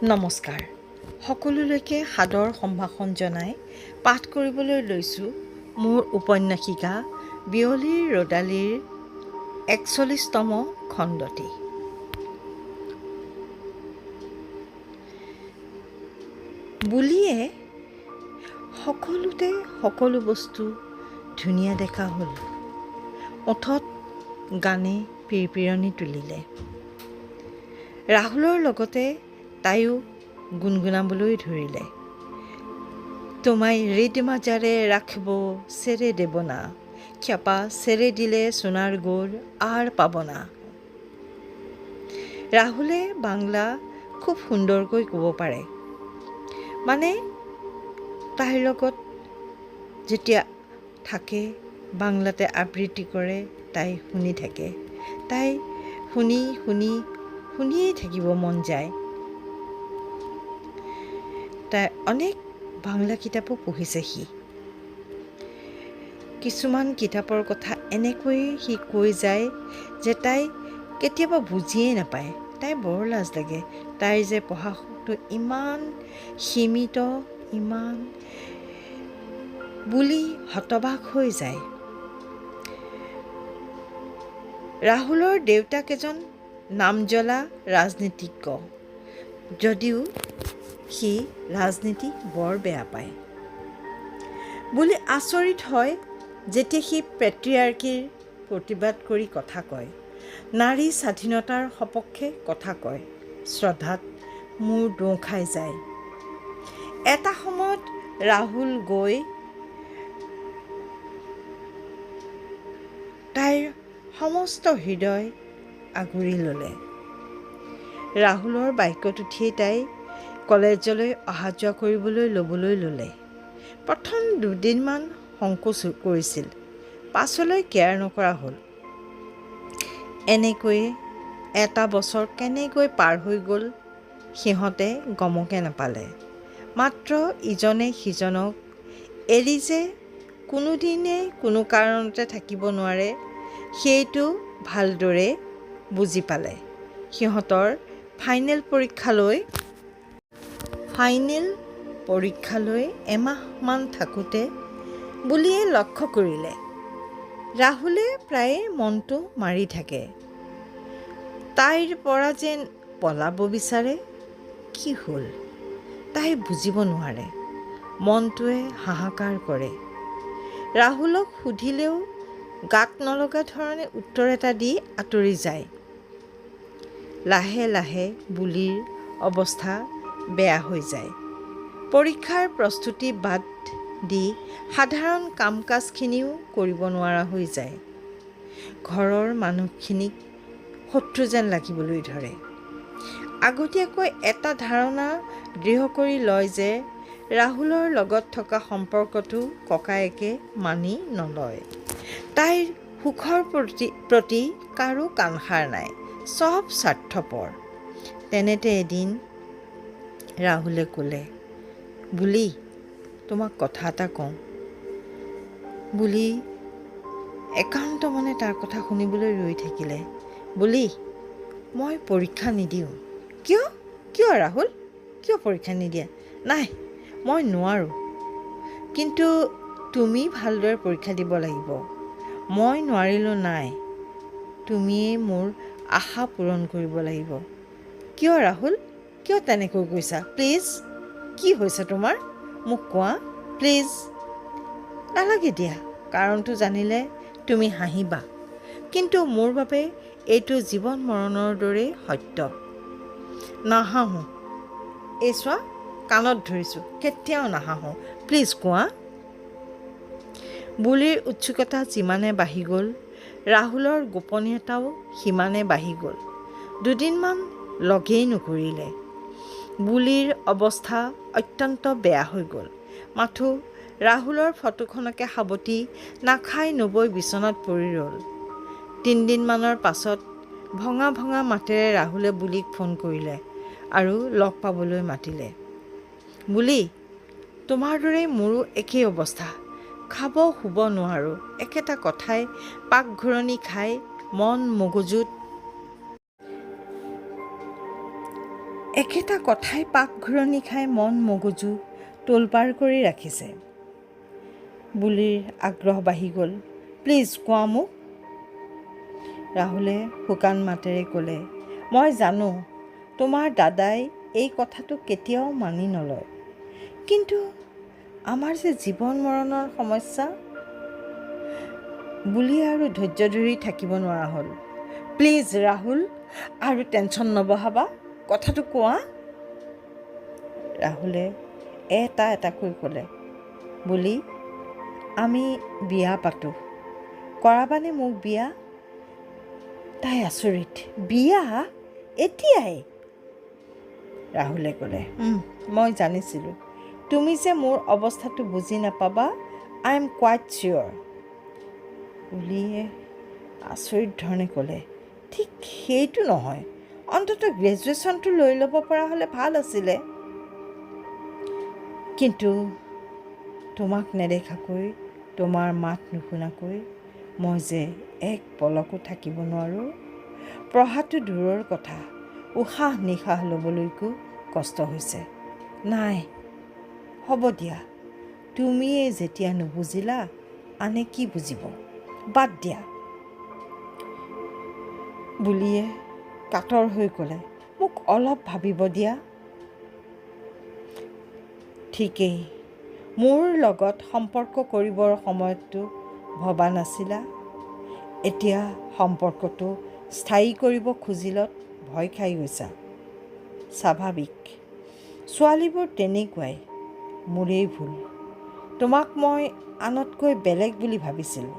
নমস্কাৰ। সকলোলৈকে সাদৰ সম্ভাষণ জনাই পাঠ কৰিবলৈ লৈছোঁ মোৰ উপন্যাসিকা বিয়লিৰ ৰ'দালিৰ ৪১তম খণ্ডটি। বুলিয়ে সকলোতে সকলো বস্তু ধুনীয়া দেখা হ'ল। ওঠত গানে পিৰপিৰণি তুলিলে। ৰাহুলৰ লগতে তাইও গুণগুণাবলৈ ধৰিলে। তোমায় হৃদ মাজারে রাখবো ছেড়ে দেব না, খ্যাপা ছেড়ে দিলে সোনার গোর আর পাব না। ৰাহুলে বাংলা খুব সুন্দৰকৈ ক'ব পাৰে। মানে তাইৰ লগত যেতিয়া থাকে বাংলাতে আবৃত্তি কৰে, তাই শুনি থাকে। তাই শুনিয়েই থাকিব মন যায়। তাই অনেক বাংলা কিতাপো পঢ়িছে সি। কিছুমান কিতাপৰ কথা এনেকৈয়ে সি কৈ যায় যে তাই কেতিয়াবা বুজিয়েই নাপায়। তাই বৰ লাজ লাগে। তাইৰ যে পঢ়া শক্তি ইমান সীমিত, ইমান বুলি হতবাক হৈ যায়। ৰাহুলৰ দেউতাক এজন নামজ্বলা ৰাজনীতিজ্ঞ, যদিও সি ৰাজনীতি বৰ বেয়া পায়। বুলি আচৰিত হয় যেতিয়া সি পেট্ৰিয়াৰ্কিৰ প্ৰতিবাদ কৰি কথা কয়, নাৰী স্বাধীনতাৰ সপক্ষে কথা কয়। শ্ৰদ্ধাত মূৰ দোঁ খাই যায়। এটা সময়ত ৰাহুল গৈ তাইৰ সমস্ত হৃদয় আগুৰি ল'লে। ৰাহুলৰ বাইকত উঠিয়েই তাই কলেজলৈ অহা যোৱা কৰিবলৈ ল'লে। প্ৰথম দুদিনমান সংকোচ কৰিছিল, পাছলৈ কেয়াৰ নকৰা হ'ল। এনেকৈয়ে এটা বছৰ কেনেকৈ পাৰ হৈ গ'ল সিহঁতে গমকে নাপালে। মাত্ৰ ইজনে সিজনক এৰি যে কোনোদিনে কোনো কাৰণতে থাকিব নোৱাৰে, সেইটো ভালদৰে বুজি পালে। সিহঁতৰ ফাইনেল পৰীক্ষালৈ এমাহমান থাকোঁতে বুলিয়ে লক্ষ্য কৰিলে ৰাহুলে প্ৰায়ে মনটো মাৰি থাকে। তাইৰ পৰা যেন পলাব বিচাৰে। কি হ'ল তাই বুজিব নোৱাৰে। মনটোৱে হাহাকাৰ কৰে। ৰাহুলক সুধিলেও গাত নলগা ধৰণে উত্তৰ এটা দি আঁতৰি যায়। লাহে লাহে বুলিৰ অৱস্থা বেয়া হৈ যায়। পৰীক্ষাৰ প্ৰস্তুতি বাদ দি সাধাৰণ কাম কাজখিনিও কৰিব নোৱাৰা হৈ যায়। ঘৰৰ মানুহখিনিক শত্ৰু যেন লাগিবলৈ ধৰে। আগতীয়াকৈ এটা ধাৰণা দৃঢ় কৰি লয় যে ৰাহুলৰ লগত থকা সম্পৰ্কটো ককায়েকে মানি নলয়। তাইৰ সুখৰ প্ৰতি কাৰো কাণসাৰ নাই, চব স্বাৰ্থপৰ। তেনেতে এদিন ৰাহুলে ক'লে, বুলি তোমাক কথা এটা কওঁ। বুলি একান্ত মনে তাৰ কথা শুনিবলৈ ৰৈ থাকিলে। বুলি মই পৰীক্ষা নিদিওঁ। কিয় ৰাহুল, কিয় পৰীক্ষা নিদিয়া? নাই, মই নোৱাৰোঁ। কিন্তু তুমি ভালদৰে পৰীক্ষা দিব লাগিব। মই নোৱাৰিলোঁ নাই, তুমিয়েই মোৰ আশা পূৰণ কৰিব লাগিব। কিয় ৰাহুল, কিয় তেনেকৈ কৈছা? প্লিজ, কি হৈছে তোমাৰ? মোক কোৱা প্লিজ। নালাগে দিয়া, কাৰণটো জানিলে তুমি হাঁহিবা, কিন্তু মোৰ বাবে এইটো জীৱন মৰণৰ দৰেই সত্য। নাহাঁহোঁ। এই চোৱা, কাণত ধৰিছোঁ, কেতিয়াও নাহাঁহোঁ। প্লিজ কোৱা। বুলিৰ উৎসুকতা যিমানে বাঢ়ি গ'ল, ৰাহুলৰ গোপনীয়তাও সিমানে বাঢ়ি গ'ল। দুদিনমান লগেই নকৰিলে। বুলিৰ অৱস্থা অত্যন্ত বেয়া হৈ গ'ল। মাথো ৰাহুলৰ ফটোখনকে সাৱটি নাখাই নবৈ বিচনাত পৰি ৰ'ল। 3 দিনমানৰ পাছত ভঙা মাতেৰে ৰাহুলে বুলিক ফোন কৰিলে আৰু লগ পাবলৈ মাতিলে। বুলি, তোমাৰ দৰেই মোৰো একেই অৱস্থা। খাব শুব নোৱাৰোঁ। একেটা কথাই পাকঘূৰণি খাই মন মগজুত একেটা কথাই পাক ঘূৰণি খাই মন মগজু তোলপাৰ কৰি ৰাখিছে। বুলিৰ আগ্ৰহ বাঢ়ি গ'ল। প্লিজ কোৱা মোক। ৰাহুলে শুকান মাতেৰে ক'লে, মই জানো তোমাৰ দাদাই এই কথাটো কেতিয়াও মানি নলয়, কিন্তু আমাৰ যে জীৱন মৰণৰ সমস্যা। বুলি আৰু ধৈৰ্য ধৰি থাকিব নোৱাৰা হ'ল। প্লিজ ৰাহুল, আৰু টেনশ্যন নবঢ়াবা, কথাটো কোৱা। ৰাহুলে এটা এটাকৈ ক'লে, বুলি আমি বিয়া পাতোঁ, কৰাবানে মোক বিয়া? তাই আচৰিত, বিয়া এতিয়াই? ৰাহুলে ক'লে, মই জানিছিলোঁ তুমি যে মোৰ অৱস্থাটো বুজি নাপাবা। আই এম কোৱাইট চিয়'ৰ। বুলিয়ে আচৰিত ধৰণে ক'লে, ঠিক সেইটো নহয়, অন্ততঃ গ্ৰেজুৱেশ্যনটো লৈ ল'ব পৰা হ'লে ভাল আছিলে। কিন্তু তোমাক নেদেখাকৈ, তোমাৰ মাত নুশুনাকৈ মই যে এক পলকো থাকিব নোৱাৰোঁ। পঢ়াটো দূৰৰ কথা, উশাহ নিশাহ ল'বলৈকো কষ্ট হৈছে। নাই, হ'ব দিয়া, তুমিয়ে যেতিয়া নুবুজিলা আনে কি বুজিব, বাদ দিয়া। বুলিয়ে কাতৰ হৈ ক'লে, মোক অলপ ভাবিব দিয়া। ঠিকেই, মোৰ লগত সম্পৰ্ক কৰিবৰ সময়ততো ভবা নাছিলা। এতিয়া সম্পৰ্কটো স্থায়ী কৰিব খুজিলত ভয় খাই গৈছা। স্বাভাৱিক, ছোৱালীবোৰ তেনেকুৱাই। মোৰেই ভুল, তোমাক মই আনতকৈ বেলেগ বুলি ভাবিছিলোঁ।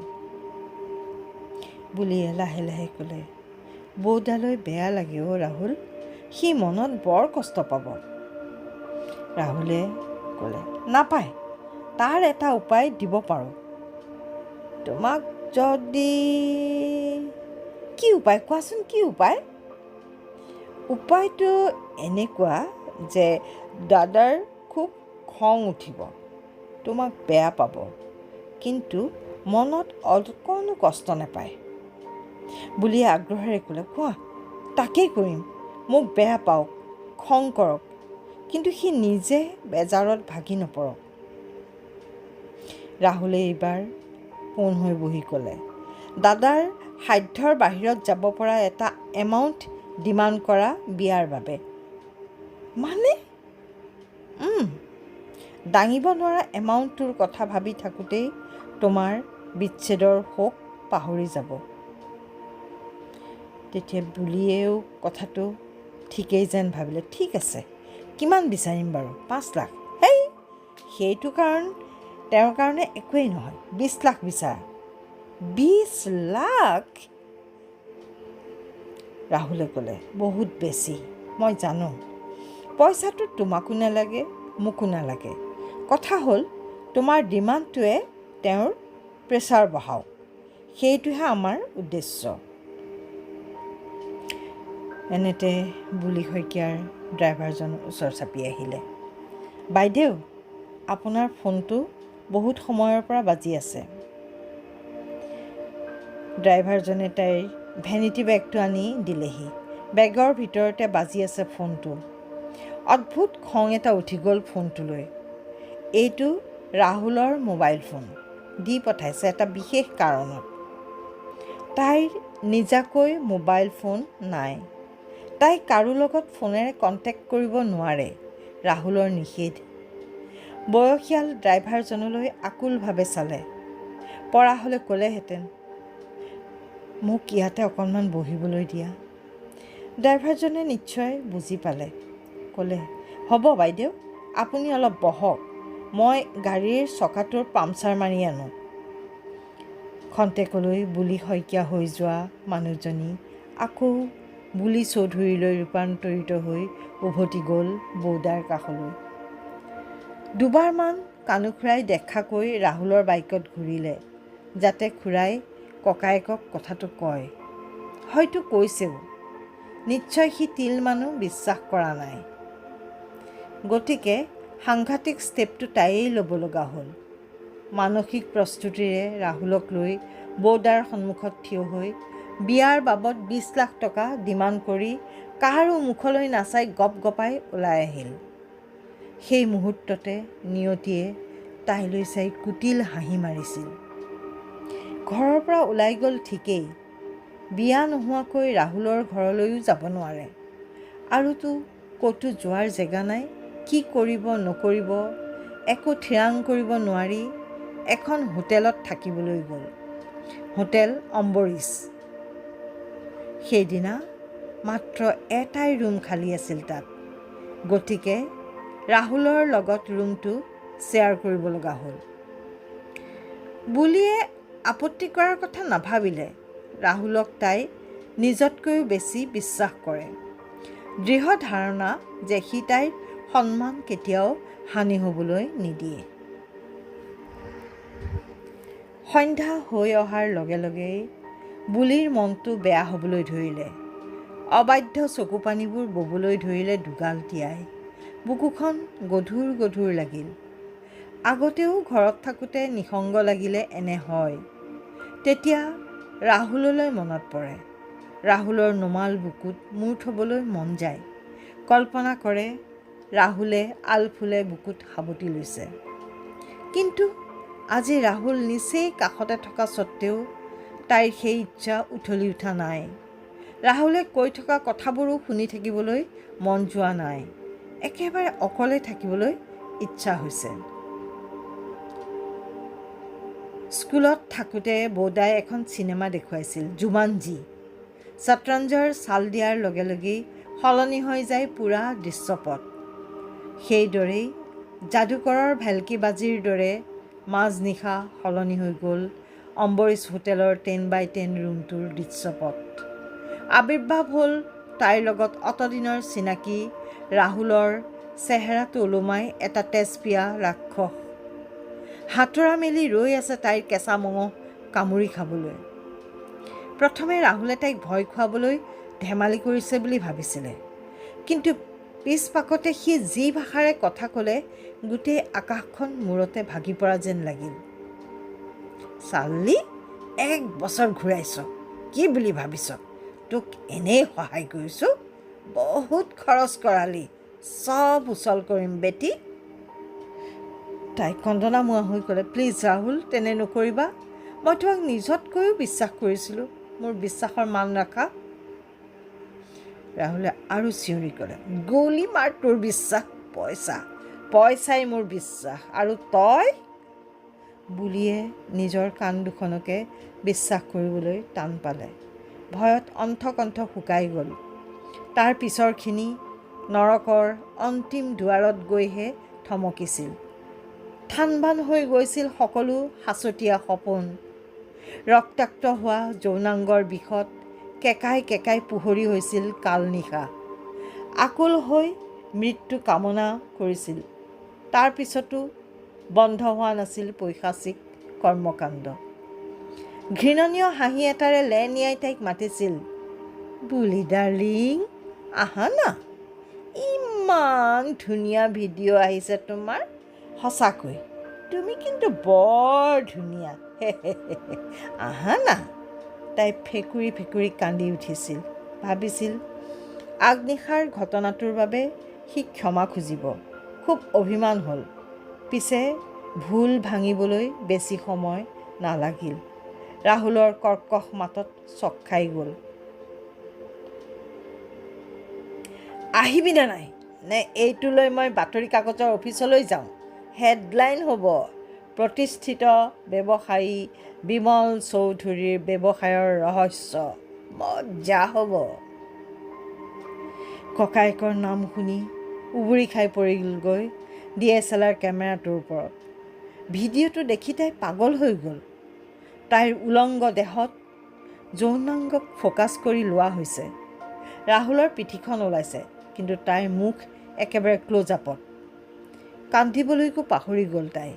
বুলিয়ে লাহে লাহে ক'লে, বৌদালৈ বেয়া লাগে অ' ৰাহুল, সি মনত বৰ কষ্ট পাব। ৰাহুলে ক'লে, নাপায়, তাৰ এটা উপায় দিব পাৰোঁ তোমাক। যদি কি উপায় কোৱাচোন, কি উপায়? উপায়টো এনেকুৱা যে দাদাৰ খুব খং উঠিব, তোমাক বেয়া পাব, কিন্তু মনত অকণো কষ্ট নাপায়। বুলিয়ে আগ্ৰহেৰে ক'লে, কোৱা, তাকেই কৰিম। মোক বেয়া পাওক, খং কৰক, কিন্তু সি নিজে বেজাৰত ভাগি নপৰক। ৰাহুলে এইবাৰ পোন হৈ বহি ক'লে, দাদাৰ সাধ্যৰ বাহিৰত যাব পৰা এটা এমাউণ্ট ডিমাণ্ড কৰা বিয়াৰ বাবে। মানে? দাঙিব নোৱাৰা এমাউণ্টটোৰ কথা ভাবি থাকোঁতেই তোমাৰ বিচ্ছেদৰ শোক পাহৰি যাব। তেতিয়া বুলিয়েও কথাটো ঠিকেই যেন ভাবিলে। ঠিক আছে, কিমান বিচাৰিম বাৰু? 5 লাখ? হেই, সেইটো তেওঁৰ কাৰণে একোৱেই নহয়। 20 লাখ বিচাৰা। 20 লাখ? ৰাহুলে ক'লে, বহুত বেছি, মই জানো। পইচাটো তোমাকো নালাগে, মোকো নালাগে। কথা হ'ল, তোমাৰ ডিমাণ্ডটোৱে তেওঁৰ প্ৰেছাৰ বঢ়াওক, সেইটোহে আমাৰ উদ্দেশ্য। এনেতে বুলি শইকীয়াৰ ড্ৰাইভাৰজন ওচৰ চাপি আহিলে। বাইদেউ, আপোনাৰ ফোনটো বহুত সময়ৰ পৰা বাজি আছে। ড্ৰাইভাৰজনে তাইৰ ভেনিটি বেগটো আনি দিলেহি। বেগৰ ভিতৰতে বাজি আছে ফোনটো। অদ্ভুত খং এটা উঠি গ'ল ফোনটোলৈ। এইটো ৰাহুলৰ মোবাইল ফোন, দি পঠাইছে এটা বিশেষ কাৰণত। তাইৰ নিজাকৈ মোবাইল ফোন নাই। তাই কাৰো লগত ফোনেৰে কণ্টেক্ট কৰিব নোৱাৰে, ৰাহুলৰ নিষেধ। বয়সীয়াল ড্ৰাইভাৰজনলৈ আকুলভাৱে চালে। পৰা হ'লে ক'লেহেঁতেন, মোক ইয়াতে অকণমান বহিবলৈ দিয়া। ড্ৰাইভাৰজনে নিশ্চয় বুজি পালে। ক'লে, হ'ব বাইদেউ, আপুনি অলপ বহক, মই গাড়ীৰ চকাটোৰ পামচাৰ মাৰি আনোঁ। খন্তেকলৈ বুলি শইকীয়া হৈ যোৱা মানুহজনী আকৌ বুলি চৌধুৰীলৈ ৰূপান্তৰিত হৈ উভতি গ'ল বৌদাৰ কাষলৈ। দুবাৰমান কাণুখুৰাই দেখাকৈ ৰাহুলৰ বাইকত ঘূৰিলে, যাতে খুৰাই ককায়েকক কথাটো কয়। হয়তো কৈছেও, নিশ্চয় সি তিলমানো বিশ্বাস কৰা নাই। গতিকে সাংঘাতিক ষ্টেপটো তাইয়েই ল'ব লগা হ'ল। মানসিক প্ৰস্তুতিৰে ৰাহুলক লৈ বৌদাৰ সন্মুখত থিয় হৈ বিয়াৰ বাবদ 20 লাখ টকা ডিমাণ্ড কৰি কাৰো মুখলৈ নাচাই গপ গপাই ওলাই আহিল। সেই মুহূৰ্ততে নিয়তিয়ে তাইলৈ চাই কুটিল হাঁহি মাৰিছিল। ঘৰৰ পৰা ওলাই গ'ল ঠিকেই, বিয়া নোহোৱাকৈ ৰাহুলৰ ঘৰলৈও যাব নোৱাৰে। আৰুতো ক'তো যোৱাৰ জেগা নাই, কি কৰিব নকৰিব একো থিৰাং কৰিব নোৱাৰি এখন হোটেলত থাকিবলৈ গ'ল, হোটেল অম্বৰীশ। সেইদিনা মাত্ৰ এটাই ৰুম খালী আছিল তাত, গতিকে ৰাহুলৰ লগত ৰুমটো শ্বেয়াৰ কৰিব লগা হ'ল। বুলিয়ে আপত্তি কৰাৰ কথা নাভাবিলে। ৰাহুলক তাই নিজতকৈও বেছি বিশ্বাস কৰে। দৃঢ় ধাৰণা যে সি তাইৰ সন্মান কেতিয়াও হানি হ'বলৈ নিদিয়ে। সন্ধ্যা হৈ অহাৰ লগে লগেই বুলিৰ মনটো বেয়া হ'বলৈ ধৰিলে। অবাধ্য চকুপানীবোৰ ববলৈ ধৰিলে দুগাল তিয়াই। বুকুখন গধুৰ গধুৰ লাগিল। আগতেও ঘৰত থাকোঁতে নিসংগ লাগিলে এনে হয়। তেতিয়া ৰাহুললৈ মনত পৰে। ৰাহুলৰ নোমাল বুকুত মূৰ থ'বলৈ মন যায়। কল্পনা কৰে ৰাহুলে আলফুলে বুকুত সাৱটি লৈছে। কিন্তু আজি ৰাহুল নিচেই কাষতে থকা স্বত্তেও তাইৰ সেই ইচ্ছা উঠলি উঠা নাই। ৰাহুলে কৈ থকা কথাবোৰো শুনি থাকিবলৈ মন যোৱা নাই। একেবাৰে অকলে থাকিবলৈ ইচ্ছা হৈছে। স্কুলত থাকোঁতে বৌদাই এখন চিনেমা দেখুৱাইছিল, জুমানজি। শতৰঞ্জৰ চাল দিয়াৰ লগে লগেই সলনি হৈ যায় পূৰা দৃশ্যপট। সেইদৰেই যাদুকৰৰ ভেলকিবাজিৰ দৰে মাজনিশা সলনি হৈ গ'ল অম্বৰীশ হোটেলৰ 10x10 ৰুমটোৰ দৃশ্যপট। আৱিৰ্ভাৱ হ'ল তাইৰ লগত অতদিনৰ চিনাকি ৰাহুলৰ চেহেৰাটো ওলোমাই এটা তেজপিয়া ৰাক্ষস। হাতোৰা মেলি ৰৈ আছে তাইৰ কেঁচা মঙহ কামুৰি খাবলৈ। প্ৰথমে ৰাহুলে তাইক ভয় খুৱাবলৈ ধেমালি কৰিছে বুলি ভাবিছিলে, কিন্তু পিছপাকতে সি যি ভাষাৰে কথা ক'লে গোটেই আকাশখন মূৰতে ভাগি পৰা যেন লাগিল। চাল্লি, 1 বছৰ ঘূৰাইছ, কি বুলি ভাবিছ? তোক এনেই সহায় কৰিছোঁ, বহুত খৰচ কৰালি, চব উচল কৰিম বেটি। তাই কন্দনামুৱা হৈ ক'লে, প্লিজ ৰাহুল, তেনে নকৰিবা। মই তোমাক নিজতকৈও বিশ্বাস কৰিছিলোঁ, মোৰ বিশ্বাসৰ মান ৰাখা। ৰাহুলে আৰু চিঞৰি ক'লে, গলি মাৰ তোৰ বিশ্বাস, পইচাই মোৰ বিশ্বাস, আৰু তই? বুলিয়ে নিজৰ কাণ দুখনকে বিশ্বাস কৰিবলৈ টান পালে। ভয়ত অণ্ঠকণ্ঠ শুকাই গ'ল। তাৰ পিছৰখিনি নৰকৰ অন্তিম দুৱাৰত গৈহে থমকিছিল। থানবান হৈ গৈছিল সকলো সাঁচতীয়া সপোন। ৰক্তাক্ত হোৱা যৌনাংগৰ বিষত কেকাই কেকাই পোহৰি হৈছিল কালনিশা। আকুল হৈ মৃত্যু কামনা কৰিছিল। তাৰ পিছতো বন্ধ হোৱা নাছিল পৈশাচিক কৰ্মকাণ্ড। ঘৃণনীয় হাঁহি এটাৰে লেনিয়াই তাইক মাতিছিল, বুলি ডাৰ্লিং, আহা না, ইমান ধুনীয়া ভিডিঅ' আহিছে তোমাৰ, সঁচাকৈ তুমি কিন্তু বৰ ধুনীয়া, আহা না। তাই ফেকুৰি ফেকুৰি কান্দি উঠিছিল। ভাবিছিল আগনিশাৰ ঘটনাটোৰ বাবে সি ক্ষমা খুজিব। খুব অভিমান হ'ল। পিছে ভুল ভাঙিবলৈ বেছি সময় নালাগিল। ৰাহুলৰ কৰ্কশ মাতত চক খাই গ'ল। আহিবিনে নাই, নে এইটো লৈ মই বাতৰি কাকতৰ অফিচলৈ যাওঁ? হেডলাইন হ'ব, প্ৰতিষ্ঠিত ব্যৱসায়ী বিমল চৌধুৰীৰ ব্যৱসায়ৰ ৰহস্য। মজ্জা হ'ব। ককায়েকৰ নাম শুনি উবুৰি খাই পৰিলগৈ DSLR কেমেৰাটোৰ ওপৰত। ভিডিঅ'টো দেখি তাই পাগল হৈ গ'ল। তাইৰ উলংগ দেহত যৌনাংগক ফ'কাছ কৰি লোৱা হৈছে। ৰাহুলৰ পিঠিখন ওলাইছে, কিন্তু তাইৰ মুখ একেবাৰে ক্ল'জ-আপত। কান্দিবলৈকো পাহৰি গ'ল তাই।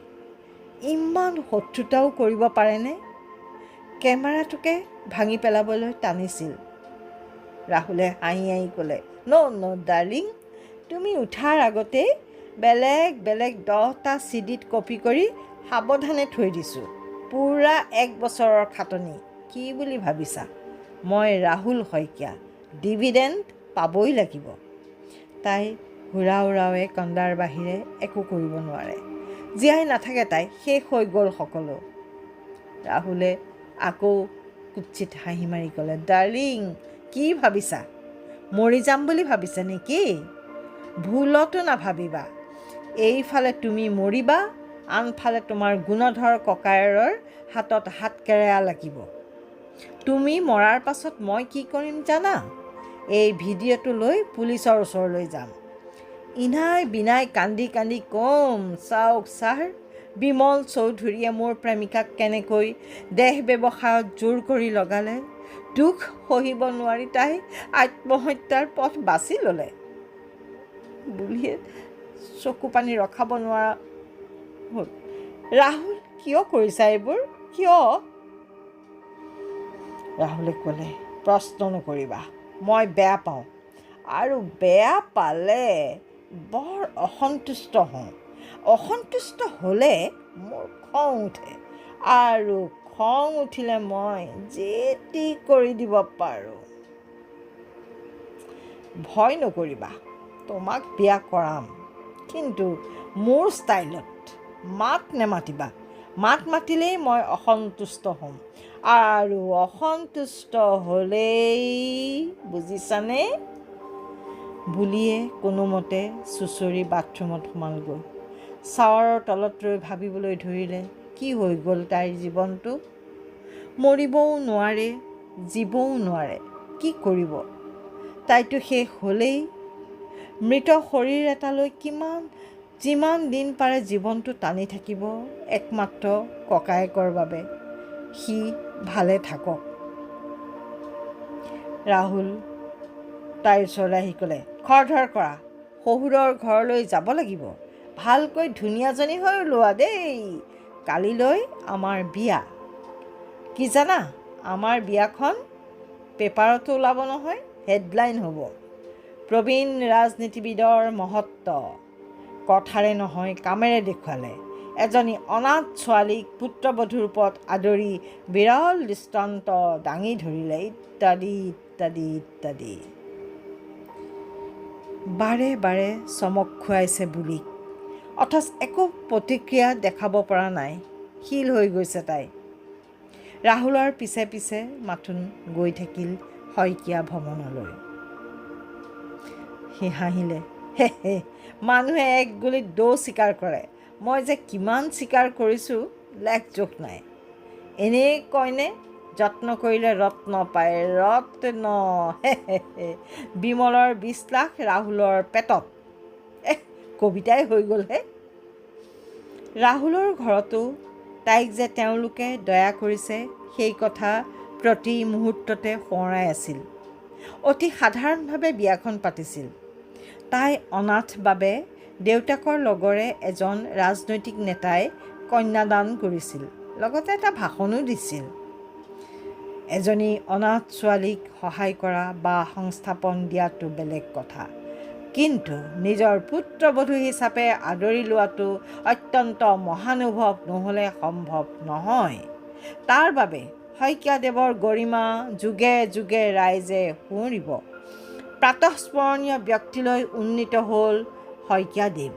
ইমান শত্ৰুতাও কৰিব পাৰেনে? কেমেৰাটোকে ভাঙি পেলাবলৈ টানিছিল। ৰাহুলে হাঁহি হাঁহি ক'লে, ন' ডাৰ্লিং, তুমি উঠাৰ আগতেই বেলেগ বেলেগ 10টা CDত কপি কৰি সাৱধানে থৈ দিছোঁ। পূৰা 1 বছৰৰ খাটনি, কি বুলি ভাবিছা? মই ৰাহুল শইকীয়া, ডিভিডেণ্ড পাবই লাগিব। তাই হুৰাওৰাৱে কন্দাৰ বাহিৰে একো কৰিব নোৱাৰে। জীয়াই নাথাকে তাই, শেষ হৈ গ'ল সকলো। ৰাহুলে আকৌ কুৎচিত হাঁহি মাৰি ক'লে, ডাৰ্লিং, কি ভাবিছা? মৰি যাম বুলি ভাবিছা নেকি? ভুলতো নাভাবিবা। এইফালে তুমি মৰিবা, আনফালে তোমাৰ গুণধৰ ককায়েৰৰ হাতত হাতকেৰেয়া লাগিব। তুমি মৰাৰ পাছত মই কি কৰিম জানা? এই ভিডিঅ'টো লৈ পুলিচৰ ওচৰলৈ যাম। ইনাই বিনাই কান্দি কান্দি কম, চাওক ছাৰ, বিমল চৌধুৰীয়ে মোৰ প্ৰেমিকাক কেনেকৈ দেহ ব্যৱসায়ত জোৰ কৰি লগালে। দুখ সহিব নোৱাৰি তাই আত্মহত্যাৰ পথ বাছি ল'লে। বুলিয়ে চকু পানী ৰখাব নোৱাৰা হ'ল। ৰাহুল, কিয় কৰিছা এইবোৰ? কিয়? ৰাহুলে ক'লে, প্ৰশ্ন নকৰিবা, মই বেয়া পাওঁ, আৰু বেয়া পালে বৰ অসন্তুষ্ট হওঁ। অসন্তুষ্ট হ'লে মোৰ খং উঠে, আৰু খং উঠিলে মই যি টি কৰি দিব পাৰোঁ। ভয় নকৰিবা, তোমাক বিয়া কৰাম, কিন্তু মোৰ ষ্টাইলত। মাত নেমাতিবা, মাত মাতিলেই মই অসন্তুষ্ট হ'ম, আৰু অসন্তুষ্ট হ'লেই, বুজিছানে? বুলিয়ে কোনোমতে চুচৰি বাথৰুমত সোমালগৈ। ছাৱাৰৰ তলত ৰৈ ভাবিবলৈ ধৰিলে, কি হৈ গ'ল তাইৰ জীৱনটো? মৰিবও নোৱাৰে, জীৱও নোৱাৰে, কি কৰিব? তাইতো শেষ হ'লেই। মৃত শৰীৰ এটালৈ যিমান দিন পাৰে জীৱনটো টানি থাকিব একমাত্ৰ ককায়েকৰ বাবে। সি ভালে থাকক। ৰাহুল তাইৰ ওচৰলৈ আহি ক'লে, খৰধৰ কৰা, শহুৰৰ ঘৰলৈ যাব লাগিব। ভালকৈ ধুনীয়াজনী হৈ ওলোৱা দেই, কালিলৈ আমাৰ বিয়া। কি জানা, আমাৰ বিয়াখন পেপাৰতো ওলাব নহয়, হেডলাইন হ'ব, প্ৰবীণ ৰাজনীতিবিদৰ মহত্ব, কথাৰে নহয় কামেৰে দেখুৱালে। এজনী অনাথ ছোৱালীক পুত্ৰবধূৰ ৰূপত আদৰি বিৰল দৃষ্টান্ত দাঙি ধৰিলে, ইত্যাদি ইত্যাদি ইত্যাদি। বাৰে বাৰে চমক খুৱাইছে বুলিক, অথচ একো প্ৰতিক্ৰিয়া দেখাব পৰা নাই। শিল হৈ গৈছে তাই। ৰাহুলৰ পিছে পিছে মাথোন গৈ থাকিল শইকীয়া ভৱনলৈ। সি হাঁহিলে, হে হে, মানুহে এক গুলিত 2 চিকাৰ কৰে, মই যে কিমান চিকাৰ কৰিছোঁ লেখ জোখ নাই। এনেই কয়নে, যত্ন কৰিলে ৰত্ন পায়, ৰত্ন, হে হে হে। বিমলৰ 20 লাখ ৰাহুলৰ পেটত। কবিতাই হৈ গ'লহে। ৰাহুলৰ ঘৰতো তাইক যে তেওঁলোকে দয়া কৰিছে, সেই কথা প্ৰতি মুহূৰ্ততে সোঁৱৰাই আছিল। অতি সাধাৰণভাৱে বিয়াখন পাতিছিল। তাই অনাথ বাবে দেউতাকৰ লগৰে এজন ৰাজনৈতিক নেতাই কন্যাদান কৰিছিল, লগতে এটা ভাষণো দিছিল। এজনী অনাথ ছোৱালীক সহায় কৰা বা সংস্থাপন দিয়াটো বেলেগ কথা, কিন্তু নিজৰ পুত্ৰবধূ হিচাপে আদৰি লোৱাটো অত্যন্ত মহানুভৱ নহ'লে সম্ভৱ নহয়। তাৰ বাবে শইকীয়াদেৱৰ গৰিমা যুগে যুগে ৰাইজে সুঁৱৰিব। প্ৰাতঃস্মৰণীয় ব্যক্তিলৈ উন্নীত হ'ল শইকীয়াদেৱ।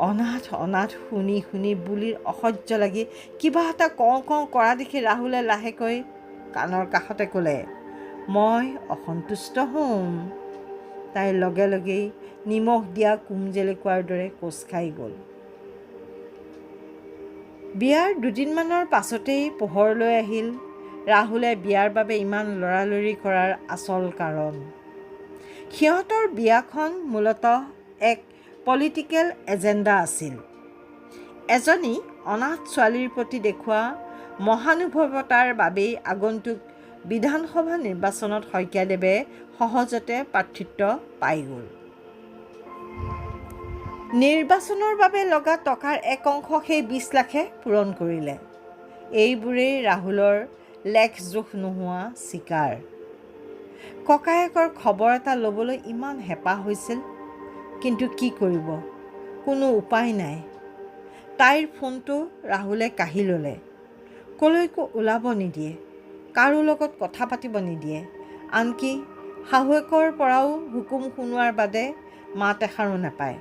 অনাথ অনাথ শুনি শুনি বুলিৰ অসহ্য লাগি কিবা এটা কওঁ কওঁ কৰা দেখি ৰাহুলে লাহেকৈ কাণৰ কাষতে ক'লে, মই অসন্তুষ্ট হ'ম। তাইৰ লগে লগেই নিমখ দিয়া কোমজেলেকুৱাৰ দৰে কোচ খাই গ'ল। বিয়াৰ দুদিনমানৰ পাছতেই পোহৰলৈ আহিল ৰাহুলে বিয়াৰ বাবে ইমান লৰালৰি কৰাৰ আচল কাৰণ। সিহঁতৰ বিয়াখন মূলতঃ এক পলিটিকেল এজেণ্ডা আছিল। এজনী অনাথ ছোৱালীৰ প্ৰতি দেখুওৱা মহানুভৱতাৰ বাবেই আগন্তুক বিধানসভা নিৰ্বাচনত শইকীয়াদেৱে সহজতে প্ৰাৰ্থিত্ব পাই গ'ল। নিৰ্বাচনৰ বাবে লগা টকাৰ এক অংশ সেই 20 লাখে পূৰণ কৰিলে। এইবোৰেই ৰাহুলৰ লেখ জোখ নোহোৱা চিকাৰ। ককায়েকৰ খবৰ এটা ল'বলৈ ইমান হেঁপাহ হৈছিল, কিন্তু কি কৰিব, কোনো উপায় নাই। তাইৰ ফোনটো ৰাহুলে কাঢ়ি ল'লে। কলৈকো ওলাব নিদিয়ে, কাৰো লগত কথা পাতিব নিদিয়ে, আনকি শাহুৱেকৰ পৰাও হুকুম শুনোৱাৰ বাদে মাত এষাৰো নাপায়।